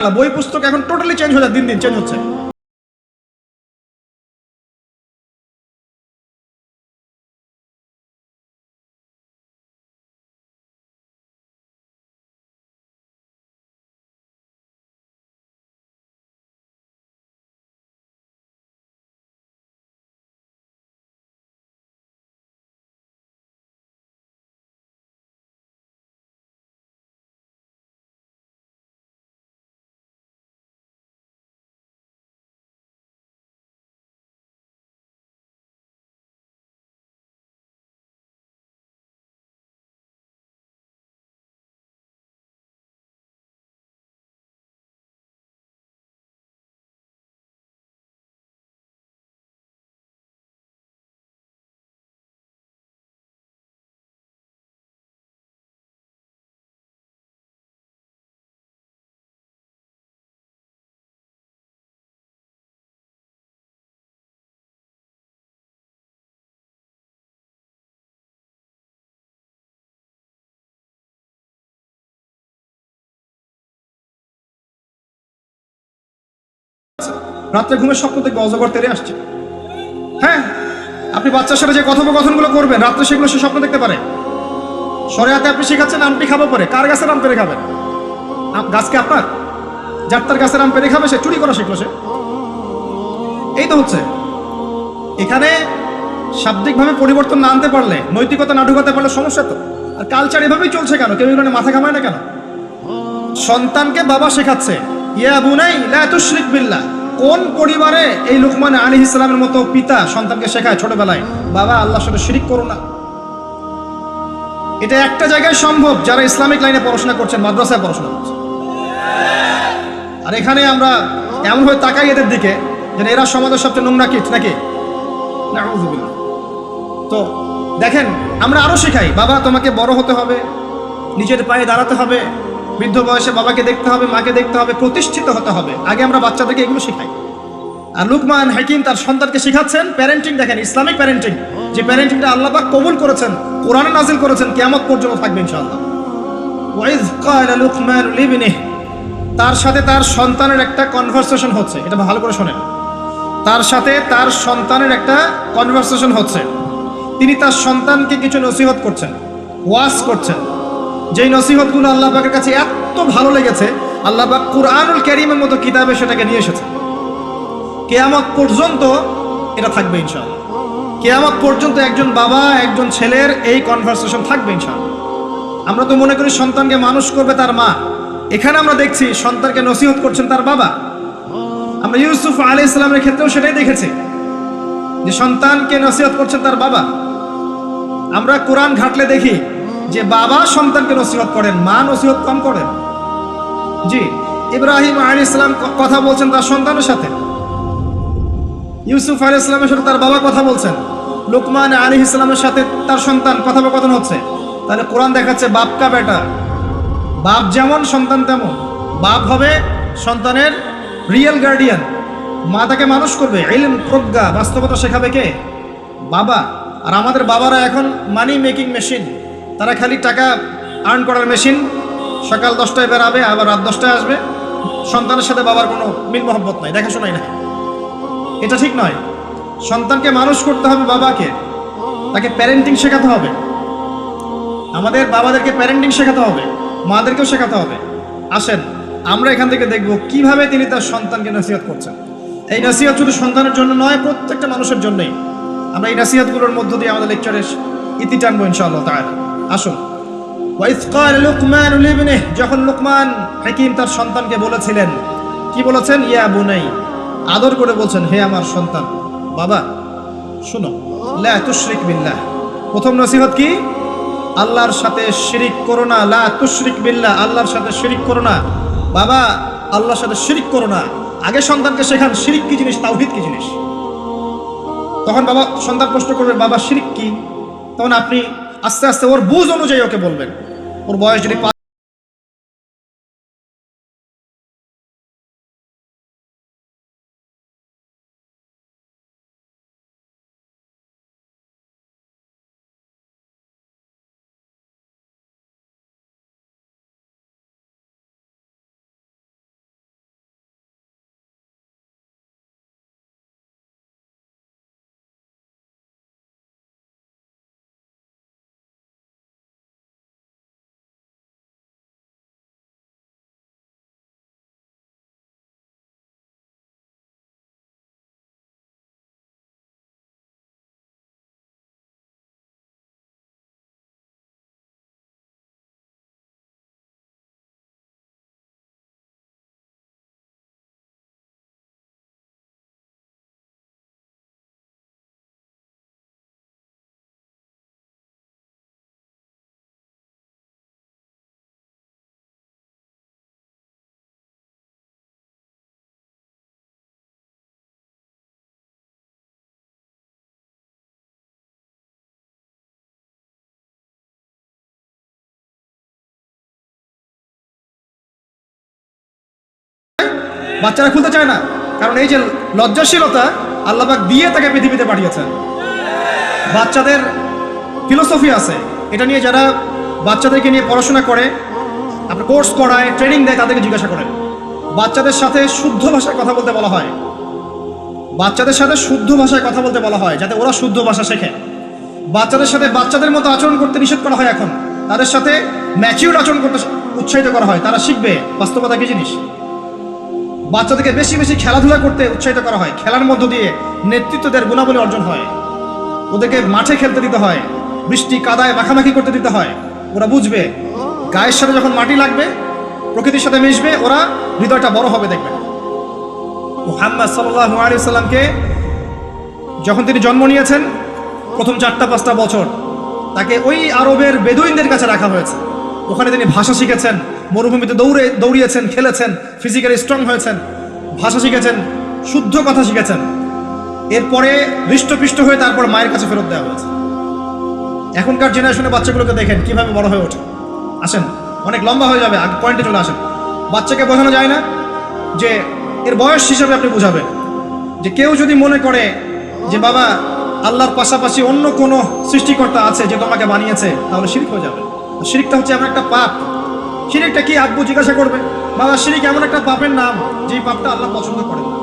বই পুস্তক এখন টোটালি চেঞ্জ হয়ে যায়, দিন দিন চেঞ্জ হচ্ছে। রাত্রে ঘুমের স্বপ্ন দেখবে অজগর তেড়ে আসছে। হ্যাঁ, আপনি বাচ্চার সাথে যে কথোপকথনগুলো করবেন রাত্রে সেগুলো সে স্বপ্ন দেখতে পারে। শরিয়াতে আপনি শেখাচ্ছেন আমটি খাবো পরে, কার গাছের আম পেরে খাবেন? গাছকে আপনার? যার তার গাছের আম পেরে খাবে, সে চুরি করা শিখলো সে। এই তো হচ্ছে এখানে শাব্দিকভাবে পরিবর্তন না আনতে পারলে, নৈতিকতা না ঢুকাতে পারলে সমস্যা তো। আর কালচার এভাবেই চলছে কেন? কেউ এখানে মাথা ঘামায় না কেন? সন্তানকে বাবা শেখাচ্ছে ইয়া বুনাই লা তুশরিক বিল্লাহ। কোন পরিবারে এই লুকমান আলাইহিস সালামের মতো পিতা সন্তানকে শেখায় ছোটবেলায়, বাবা আল্লাহর সাথে শিরিক করো না? এটা একটা জায়গায় সম্ভব যারা ইসলামিক লাইনে পড়াশোনা করছেন, মাদ্রাসায় পড়াশোনা করছেন। আর এখানে আমরা এমনভাবে তাকাই এদের দিকে যেন এরা সমাজের সবচেয়ে নোংরা কীট নাকি। নাউযুবিল্লাহ। তো দেখেন, আমরা আরো শেখাই বাবা তোমাকে বড় হতে হবে, নিজের পায়ে দাঁড়াতে হবে, বৃদ্ধ বয়সে বাবাকে দেখতে হবে, মাকে দেখতে হবে, প্রতিষ্ঠিত হতে হবে। আগে আমরা বাচ্চাদেরকে এগুলো শেখাই। আর লুকমান হাকিম তার সন্তানকে শেখাচ্ছেন প্যারেন্টিং। দেখেন, ইসলামিক প্যারেন্টিং, যে প্যারেন্টিংটা আল্লাহ পাক কবুল করেছেন, কোরআনে নাজিল করেছেন, কিয়ামত পর্যন্ত থাকবে ইনশাআল্লাহ। ওয়াইজ ক্বালা লুকমান লিবনিহি, তার সাথে তার সন্তানের একটা কনভারসেশন হচ্ছে। এটা ভালো করে শোনেন, তার সাথে তার সন্তানের একটা কনভারসেশন হচ্ছে। তিনি তার সন্তানকে কিছু নসিহত করছেন, ওয়াজ করছেন। যেই নসিহতগুলো আল্লাহ পাকের কাছে এত ভালো লেগেছে, আল্লাহ পাক কুরআনুল কারীমের মতো কিতাবে সেটাকে নিয়ে এসেছে। কিয়ামত পর্যন্ত এটা থাকবে ইনশাআল্লাহ। কিয়ামত পর্যন্ত একজন বাবা একজন ছেলের এই কনভারসেশন থাকবে ইনশাআল্লাহ। আমরা তো মনে করি সন্তানকে মানুষ করবে তার মা, এখানে আমরা দেখছি সন্তানকে নসিহত করছেন তার বাবা। আমরা ইউসুফ আলাইহিস সালামের ক্ষেত্রেও সেটাই দেখেছি যে সন্তানকে নসিহত করছেন তার বাবা। আমরা কোরআন ঘাটলে দেখি যে বাবা সন্তানকে নসিহত করেন, মা নসিহত কম করেন। জি, ইব্রাহিম আলাইহিস সালাম কথা বলছেন তার সন্তানের সাথে, ইউসুফ আলাইহিস সালামের সাথে তার বাবা কথা বলছেন, লুকমান আলাইহিস সালামের সাথে তার সন্তান কথোপকথন হচ্ছে। তাহলে কোরআন দেখাচ্ছে বাপ কা বেটা, বাপ যেমন সন্তান তেমন। বাপ হবে সন্তানের রিয়েল গার্ডিয়ান, মা তাকে মানুষ করবে, ইলম প্রজ্ঞা বাস্তবতা শেখাবে কে? বাবা। আর আমাদের বাবারা এখন মানি মেকিং মেশিন, তারা খালি টাকা আর্ন করার মেশিন। সকাল 10টায় বেরাবে, আবার রাত 10টায় আসবে। সন্তানের সাথে বাবার কোনো মিল মহব্বত নাই, দেখাশোনাই নাই। এটা ঠিক নয়। সন্তানকে মানুষ করতে হবে বাবাকে, তাকে প্যারেন্টিং শেখাতে হবে। আমাদের বাবাদেরকে প্যারেন্টিং শেখাতে হবে, মাদেরকেও শেখাতে হবে। আসেন আমরা এখান থেকে দেখব কিভাবে তিনি তার সন্তানকে নসিহত করছেন। এই নসিহত শুধু সন্তানের জন্য নয়, প্রত্যেকটা মানুষের জন্যই। আমরা এই নসিহতগুলোর মধ্য দিয়ে আমাদের লেকচারের ইতি টানবো ইনশাআল্লাহ তাআলা। আসুন, ওয়াইজ ক্বালা লুকমান লিবনিহি, যখন লুকমান হাকিম তার সন্তানকে বলেছিলেন, কি বলেছেন? ইয়া বুনাই, আদর করে বলছেন, হে আমার সন্তান, বাবা শুনো, লা তুশরিক বিল্লাহ। প্রথম নসিহত কি? আল্লাহর সাথে শিরিক করো না। লা তুশরিক বিল্লাহ, আল্লাহর সাথে শিরিক করো না। বাবা আল্লাহর সাথে শিরিক করো না। আগে সন্তানকে শেখান শিরিক কি জিনিস, তাওহীদ কি জিনিস। তখন বাবা সন্তান প্রশ্ন করবে বাবা শিরিক কি, তখন আপনি আস্তে আস্তে ওর বুঝ অনুযায়ী ওকে বলবেন। ওর বয়স যদি বাচ্চারা খুলতে চায় না, কারণ এই যে লজ্জাশীলতা আল্লাহ পাক দিয়ে তাকে পৃথিবীতে পাঠিয়েছেন। বাচ্চাদের ফিলোসফি আছে, এটা নিয়ে যারা বাচ্চাদেরকে নিয়ে পড়াশোনা করে, আপনার কোর্স করায়, ট্রেনিং দেয়, তাদেরকে জিজ্ঞাসা করেন। বাচ্চাদের সাথে শুদ্ধ ভাষায় কথা বলতে বলা হয়, বাচ্চাদের সাথে শুদ্ধ ভাষায় কথা বলতে বলা হয়, যাতে ওরা শুদ্ধ ভাষা শেখে। বাচ্চাদের সাথে বাচ্চাদের মতো আচরণ করতে নিষেধ করা হয় এখন, তাদের সাথে ম্যাচিউর আচরণ করতে উৎসাহিত করা হয়, তারা শিখবে বাস্তবতা কি জিনিস। বাচ্চাদেরকে বেশি বেশি খেলাধুলা করতে উৎসাহিত করা হয়, খেলার মধ্য দিয়ে নেতৃত্ব দেওয়ার গুণাবলী অর্জন হয়। ওদেরকে মাঠে খেলতে দিতে হয়, বৃষ্টি কাদায় মাখামাখি করতে দিতে হয়, ওরা বুঝবে গায়ের সাথে যখন মাটি লাগবে, প্রকৃতির সাথে মিশবে, ওরা হৃদয়টা বড় হবে। দেখবে মুহাম্মদ সাল্লাল্লাহু আলাইহি সাল্লামকে যখন তিনি জন্ম নিয়েছেন, প্রথম 4-5 বছর তাকে ওই আরবের বেদুইনদের কাছে রাখা হয়েছে। ওখানে তিনি ভাষা শিখেছেন, মরুভূমিতে দৌড়িয়েছেন, খেলেছেন, ফিজিক্যালি স্ট্রং হয়েছেন, ভাষা শিখেছেন, শুদ্ধ কথা শিখেছেন। এরপরে হৃষ্টপুষ্ট হয়ে তারপর মায়ের কাছে ফেরত দেওয়া হয়েছে। এখনকার জেনারেশনের বাচ্চাগুলোকে দেখেন কিভাবে বড় হয়ে ওঠে। আসেন, অনেক লম্বা হয়ে যাবে, আগে পয়েন্টে চলে আসেন। বাচ্চাকে বোঝানো যায় না যে, এর বয়স হিসাবে আপনি বুঝাবেন যে কেউ যদি মনে করে যে বাবা আল্লাহর পাশাপাশি অন্য কোনো সৃষ্টিকর্তা আছে যে তোমাকে বানিয়েছে, তাহলে শিরক হয়ে যাবে। শিরকটা হচ্ছে এমন একটা পাপ। শিরকটা কি আব্বু জিজ্ঞাসা করবে, বাবা শিরক এমন একটা পাপের নাম যেই পাপটা আল্লাহ পছন্দ করেন না।